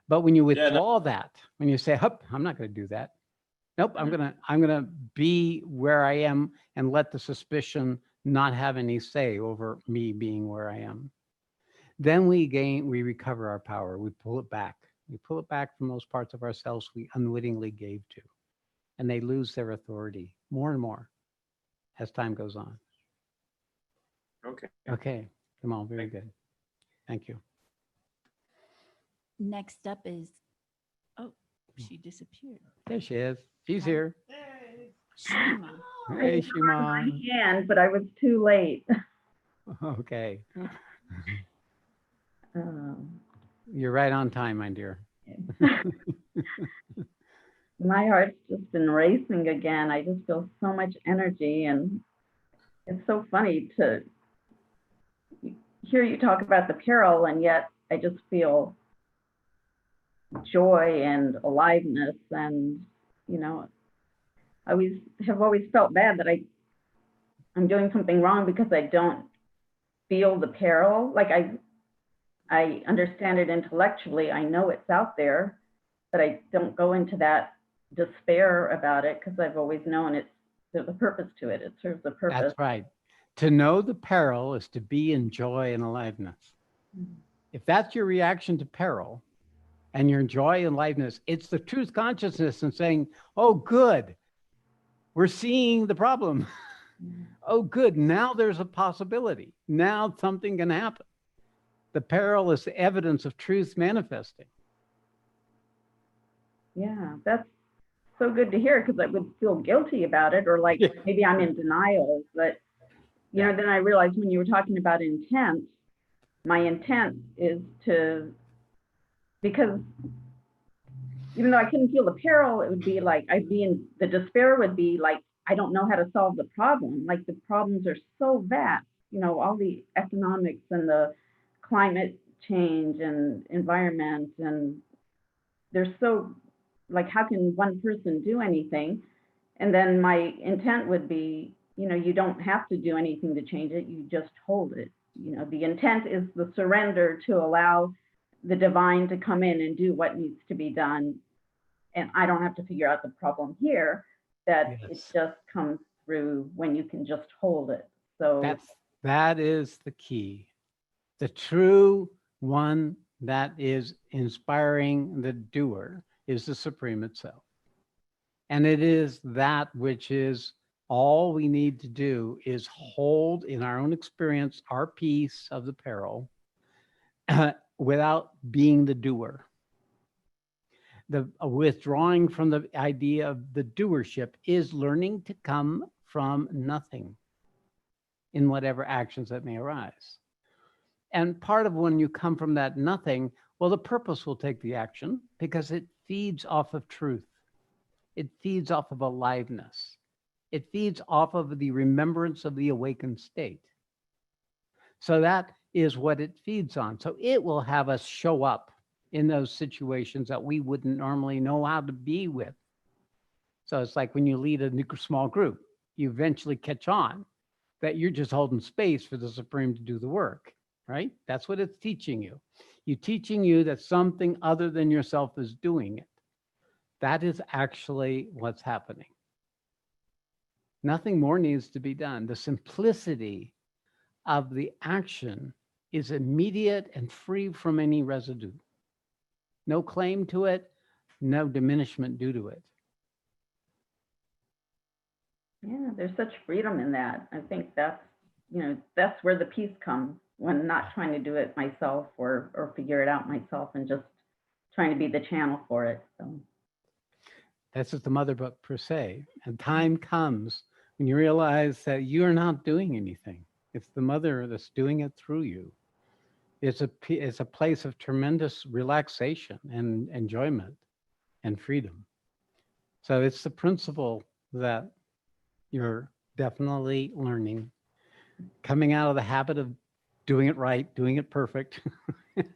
But when you withdraw that, when you say, "Hup, I'm not going to do that. Nope, I'm gonna be where I am and let the suspicion not have any say over me being where I am," then we recover our power. We pull it back. We pull it back from those parts of ourselves we unwittingly gave to, and they lose their authority more and more as time goes on. Okay. Okay, come on, very good. Thank you. Next up is, oh, she disappeared. There she is. She's here. Shima. Hey, Shima. hand, but I was too late. Okay, Um, you're right on time, my dear. my heart's just been racing again. I just feel so much energy, and it's so funny to hear you talk about the peril, and yet I just feel joy and aliveness. And you know, I have always felt bad that I'm doing something wrong because I don't feel the peril. Like I understand it intellectually. I know it's out there, but I don't go into that despair about it because I've always known there's a purpose to it. It serves a purpose. That's right. To know the peril is to be in joy and aliveness. If that's your reaction to peril and your joy and aliveness, it's the truth consciousness and saying, "Oh, good, we're seeing the problem. Oh, good, now there's a possibility. Now something can happen." The peril is the evidence of truth manifesting. Yeah, that's so good to hear, because I would feel guilty about it, or like maybe I'm in denial. But then I realized when you were talking about intent, my intent is because even though I couldn't feel the peril, it would be like the despair would be like, I don't know how to solve the problem. Like the problems are so vast, all the economics and the climate change and environment, and they're so, like, how can one person do anything? And then my intent would be, you don't have to do anything to change it. You just hold it. The intent is the surrender to allow the divine to come in and do what needs to be done. And I don't have to figure out the problem here, that It just comes through when you can just hold it. So that is the key. The true one that is inspiring the doer is the Supreme itself. And it is that which is all we need to do is hold in our own experience our piece of the peril without being the doer. The withdrawing from the idea of the doership is learning to come from nothing in whatever actions that may arise. And part of when you come from that nothing, well, the purpose will take the action because it feeds off of truth. It feeds off of aliveness. It feeds off of the remembrance of the awakened state. So that is what it feeds on. So it will have us show up in those situations that we wouldn't normally know how to be with. So it's like when you lead a small group, you eventually catch on that you're just holding space for the Supreme to do the work, right? That's what it's teaching you. You're teaching you that something other than yourself is doing it. That is actually what's happening. Nothing more needs to be done. The simplicity of the action is immediate and free from any residue. No claim to it, no diminishment due to it. Yeah, there's such freedom in that. I think that's, that's where the peace comes, when not trying to do it myself or figure it out myself and just trying to be the channel for it. So This is the mother book per se. And time comes when you realize that you're not doing anything. It's the mother that's doing it through you. It's a place of tremendous relaxation and enjoyment and freedom. So it's the principle that you're definitely learning, coming out of the habit of doing it right, doing it perfect,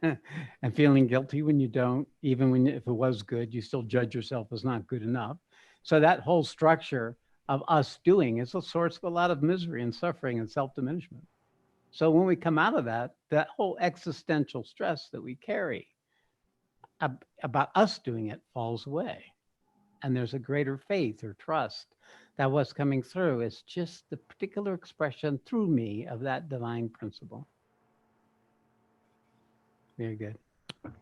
and feeling guilty when you don't, even when if it was good, you still judge yourself as not good enough. So that whole structure of us doing is a source of a lot of misery and suffering and self-diminishment. So when we come out of that, that whole existential stress that we carry about us doing it falls away. And there's a greater faith or trust that what's coming through is just the particular expression through me of that divine principle. Very good.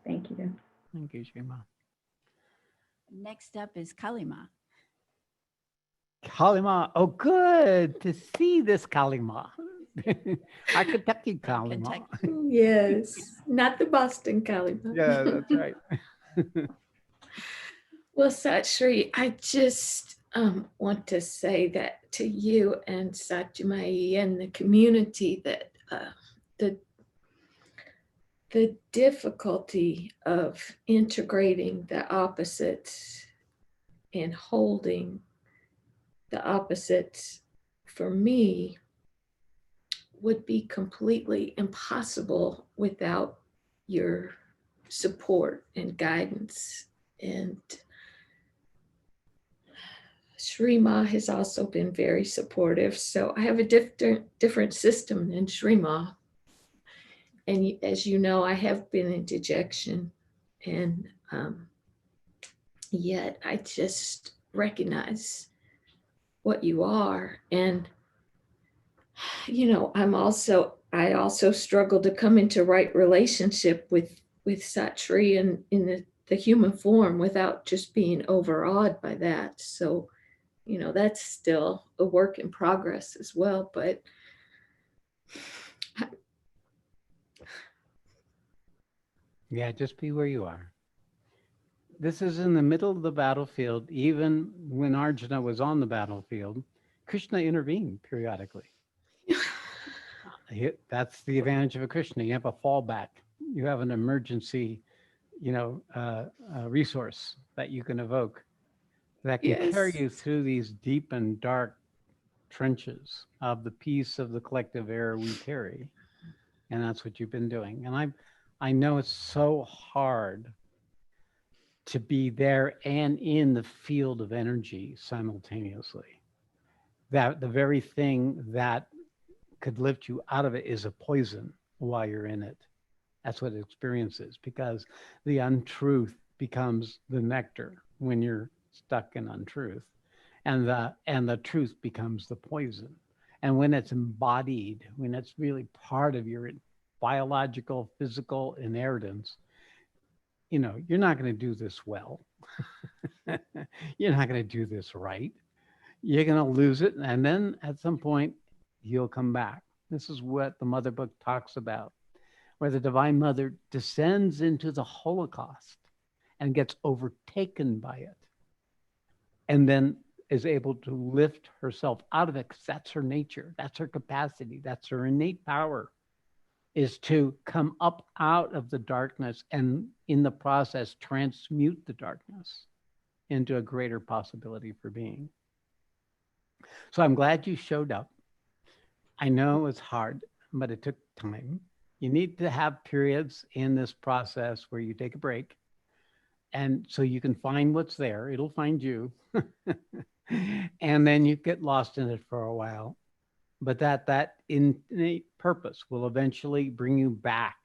thank you. Thank you, Shima. Next up is Kalima. Kalima. Oh, good to see this Kalima. Our Kentucky Kalima. Kentucky. Yes, not the Boston Kalima. Yeah, that's right. Well, Shree, I just want to say that to you and Satyamai and the community that the difficulty of integrating the opposites and holding the opposites for me would be completely impossible without your support and guidance. And Shree Ma has also been very supportive. So I have a different system than Shree Ma. And as you know, I have been in dejection, and yet I just recognize what you are. And I also struggle to come into right relationship with Shree and in the human form without just being overawed by that. So, that's still a work in progress as well. But Yeah, just be where you are. This is in the middle of the battlefield. Even when Arjuna was on the battlefield, Krishna intervened periodically. That's the advantage of a Krishna. You have a fallback. You have an emergency, resource that you can evoke that can carry Yes. you through these deep and dark trenches of the peace of the collective air we carry. And that's what you've been doing. And I know it's so hard to be there and in the field of energy simultaneously. That the very thing that could lift you out of it is a poison while you're in it. That's what experience is, because the untruth becomes the nectar when you're stuck in untruth, and the truth becomes the poison. And when it's embodied, when it's really part of your biological, physical inheritance, you're not going to do this well. You're not going to do this right. You're going to lose it. And then at some point, you'll come back. This is what the Mother Book talks about, where the Divine Mother descends into the Holocaust and gets overtaken by it, and then is able to lift herself out of it, because that's her nature, that's her capacity, that's her innate power, is to come up out of the darkness and in the process transmute the darkness into a greater possibility for being. So I'm glad you showed up. I know it's hard, but it took time. You need to have periods in this process where you take a break, and so you can find what's there. It'll find you. And then you get lost in it for a while. But that innate purpose will eventually bring you back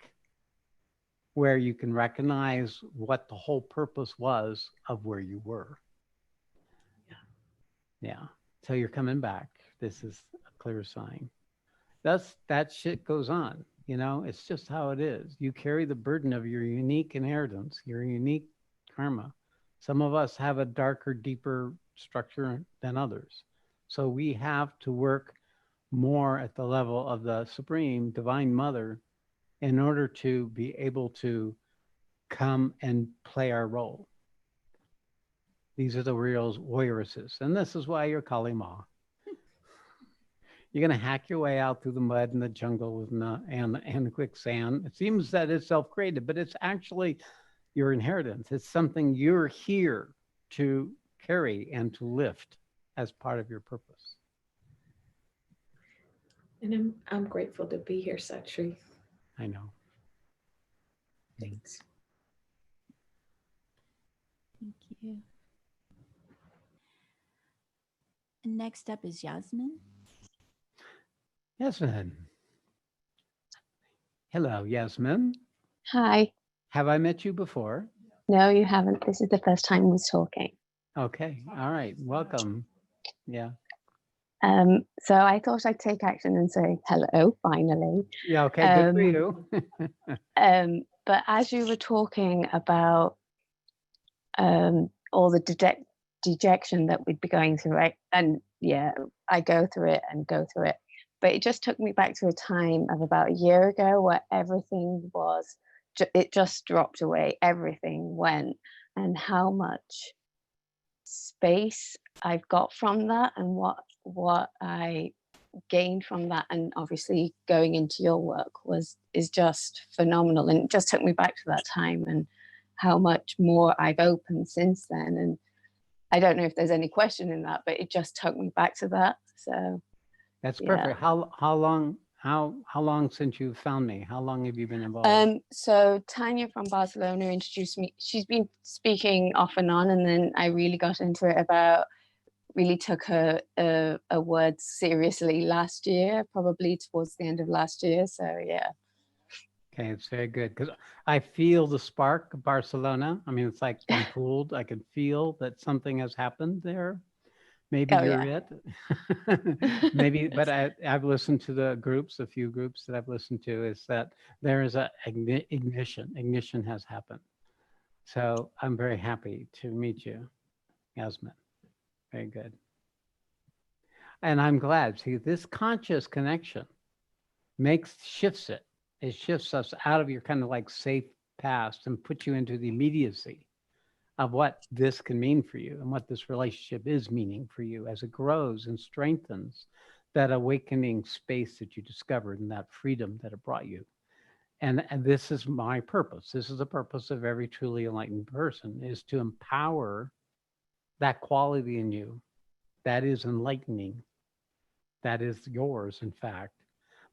where you can recognize what the whole purpose was of where you were. Yeah. So you're coming back. This is a clear sign. That shit goes on. You know, it's just how it is. You carry the burden of your unique inheritance, your unique karma. Some of us have a darker, deeper structure than others. So we have to work more at the level of the Supreme Divine Mother in order to be able to come and play our role. These are the real warriors. And this is why you're Kali Ma. You're going to hack your way out through the mud and the jungle and the quicksand. It seems that it's self-created, but it's actually your inheritance. It's something you're here to carry and to lift as part of your purpose. And I'm grateful to be here, Shree. I know. Thanks. Thank you. And next up is Yasmin. Yasmin. Hello, Yasmin. Hi. Have I met you before? No, you haven't. This is the first time we're talking. Okay. All right. Welcome. Yeah. So I thought I'd take action and say hello, finally. Yeah. Okay. Good for you. But as you were talking about all the dejection that we'd be going through, right? And yeah, I go through it. But it just took me back to a time of about a year ago where everything was, it just dropped away. Everything went, and how much space I've got from that, and what I gained from that, and obviously going into your work is just phenomenal. And it just took me back to that time and how much more I've opened since then. And I don't know if there's any question in that, but it just took me back to that. So That's yeah. perfect. How long since you found me? How long have you been involved? So Tanya from Barcelona introduced me. She's been speaking off and on, and then I really got into it really took her words seriously last year, probably towards the end of last year. So yeah. Okay, it's very good because I feel the spark of Barcelona. I mean, it's like I'm fooled. I can feel that something has happened there. Maybe you're it. Maybe, but I've listened to the groups, a few groups that I've listened to, is that there is a ignition. Ignition has happened. So I'm very happy to meet you, Yasmin. Very good. And I'm glad. See, this conscious connection shifts it. It shifts us out of your kind of like safe past and puts you into the immediacy of what this can mean for you and what this relationship is meaning for you as it grows and strengthens that awakening space that you discovered and that freedom that it brought you. And this is my purpose. This is the purpose of every truly enlightened person, is to empower that quality in you that is enlightening, that is yours, in fact.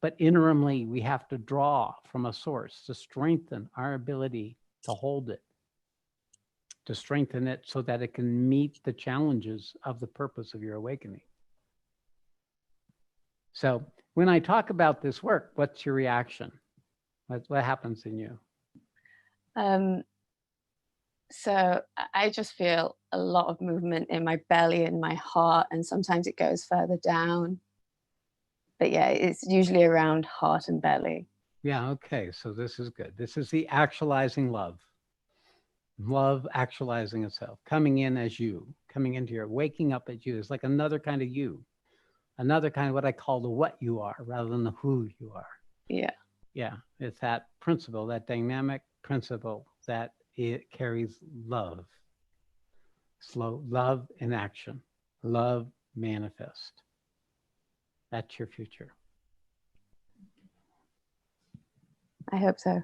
But interimly, we have to draw from a source to strengthen our ability to hold it, to strengthen it so that it can meet the challenges of the purpose of your awakening. So when I talk about this work, what's your reaction? What happens in you? So I just feel a lot of movement in my belly and my heart, and sometimes it goes further down. But yeah, it's usually around heart and belly. Yeah, okay, so this is good. This is the actualizing love. Love actualizing itself, coming in as you, coming into your, waking up as you. It's like another kind of you, another kind of what I call the what you are rather than the who you are. Yeah. Yeah, it's that principle, that dynamic principle that it carries love. Slow love in action, love manifest. That's your future. I hope so.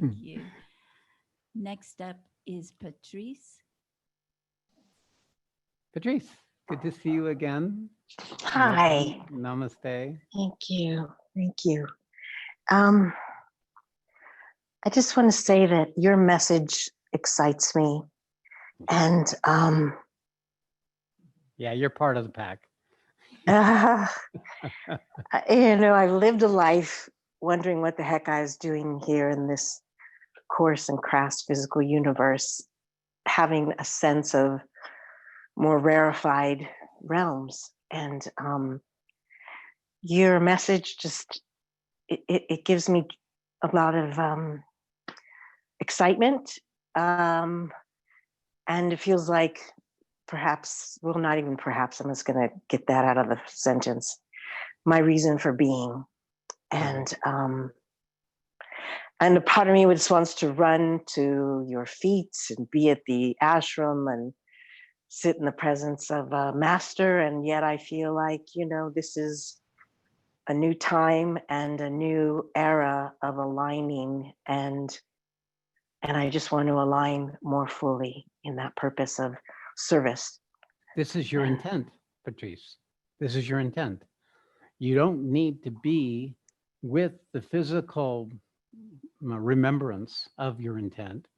Thank you. Next up is Patrice. Patrice, good to see you again. Hi. Namaste. Thank you. Thank you. I just want to say that your message excites me. And yeah, you're part of the pack. I lived a life wondering what the heck I was doing here in this coarse and crass physical universe, having a sense of more rarefied realms. And your message just, it gives me a lot of excitement. And it feels like perhaps, well, not even perhaps, I'm just going to get that out of the sentence, my reason for being. And a part of me just wants to run to your feet and be at the ashram and sit in the presence of a master. And yet I feel like, this is a new time and a new era of aligning. And I just want to align more fully in that purpose of service. This is your intent, Patrice. This is your intent. You don't need to be with the physical remembrance of your intent,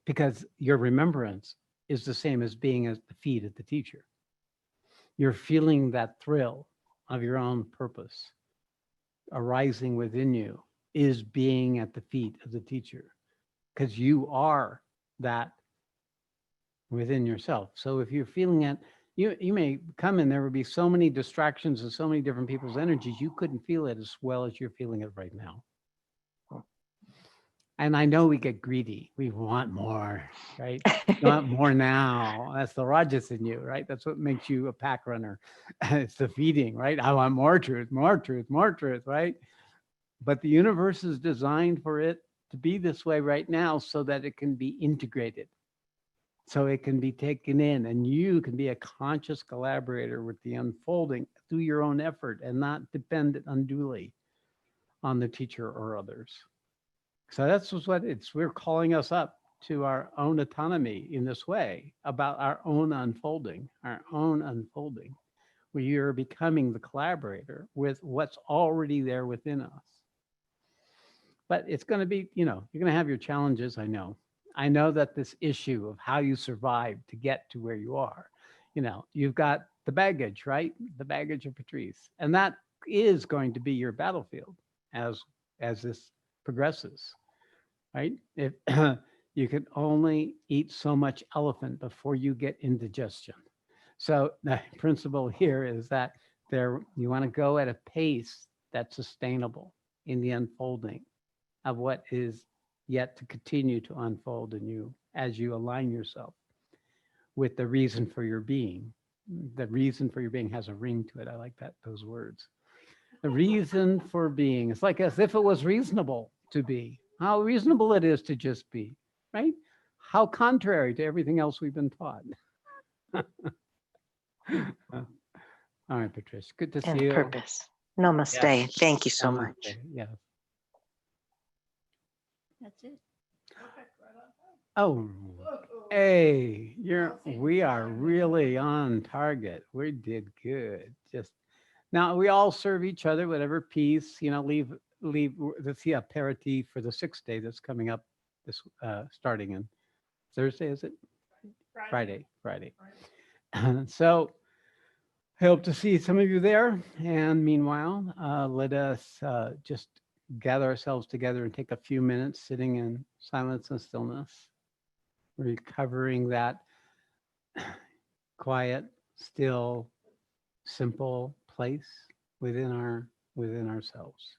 because your remembrance is the same as being at the feet of the teacher. You're feeling that thrill of your own purpose arising within you is being at the feet of the teacher, because you are that within yourself. So if you're feeling it, you may come in, there will be so many distractions and so many different people's energies, you couldn't feel it as well as you're feeling it right now. And I know we get greedy. We want more, right? You want more now. That's the Rajas in you, right? That's what makes you a pack runner. It's the feeding, right? I want more truth, more truth, more truth, right? But the universe is designed for it to be this way right now so that it can be integrated, so it can be taken in, and you can be a conscious collaborator with the unfolding through your own effort and not depend unduly on the teacher or others. So that's what we're calling us up to our own autonomy in this way, about our own unfolding, where you're becoming the collaborator with what's already there within us. But it's going to be, you're going to have your challenges. I know that this issue of how you survive to get to where you are, you've got the baggage, right? The baggage of Patrice. And that is going to be your battlefield as this progresses, right? If you can only eat so much elephant before you get indigestion. So the principle here is that you want to go at a pace that's sustainable in the unfolding of what is yet to continue to unfold in you as you align yourself with the reason for your being. The reason for your being has a ring to it. I like those words. The reason for being. It's like as if it was reasonable to be. How reasonable it is to just be, right? How contrary to everything else we've been taught. All right, Patricia, good to see And you. purpose. Namaste. Yeah. Thank you so Namaste. much. Yeah. That's it. Oh, hey, we are really on target. We did good. Just now, we all serve each other, whatever piece, leave the aperitif for the 6th day that's coming up this starting in Thursday, is it? Friday. So I hope to see some of you there. And meanwhile, let us just gather ourselves together and take a few minutes sitting in silence and stillness, recovering that quiet, still, simple place within ourselves.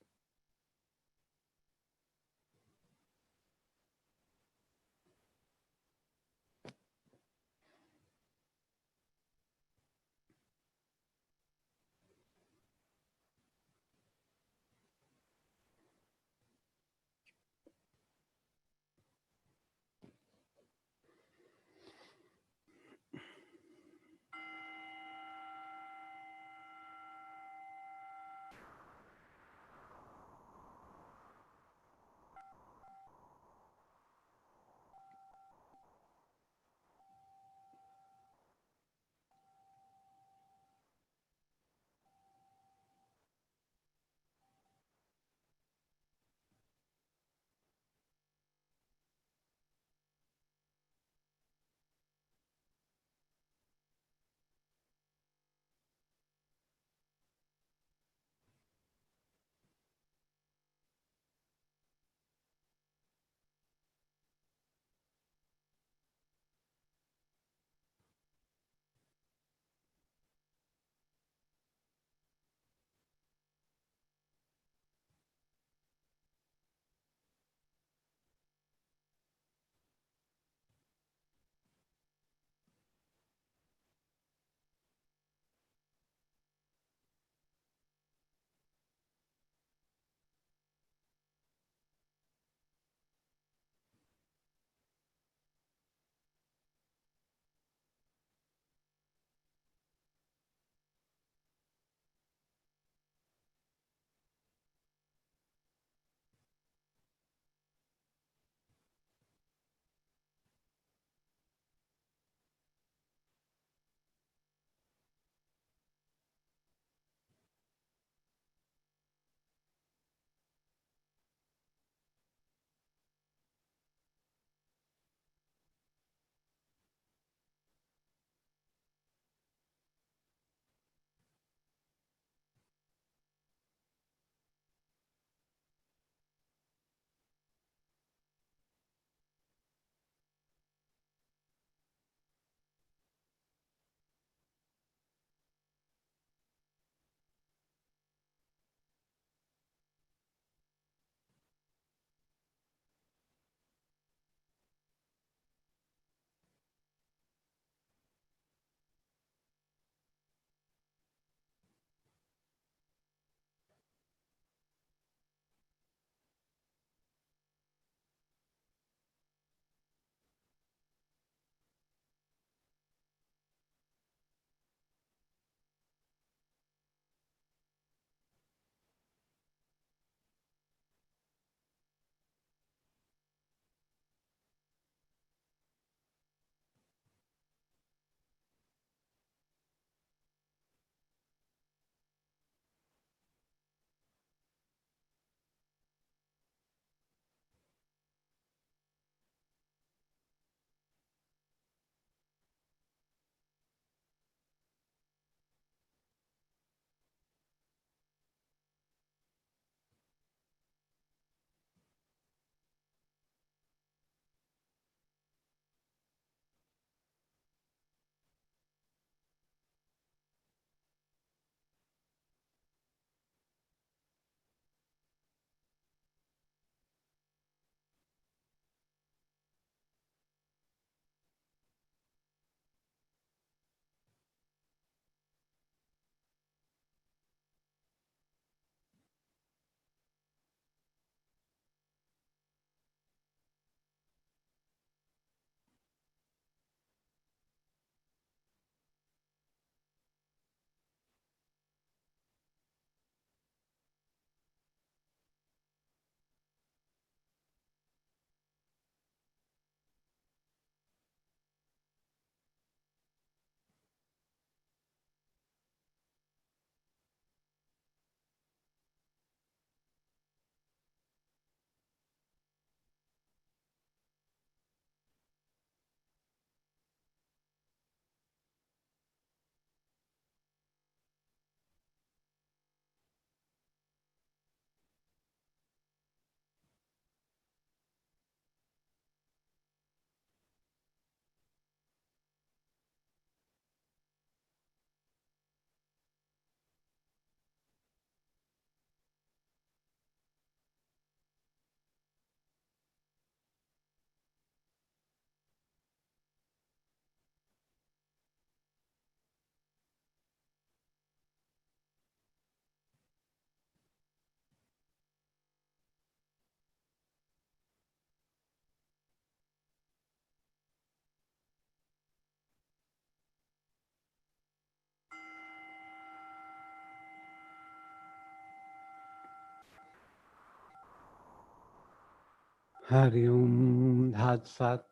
Hari Om Tat Sat.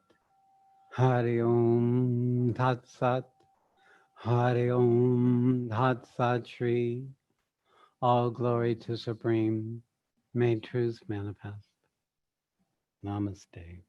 Hari Om Tat Sat. Hari Om Tat Sat Shri. All glory to Supreme. May truth manifest. Namaste.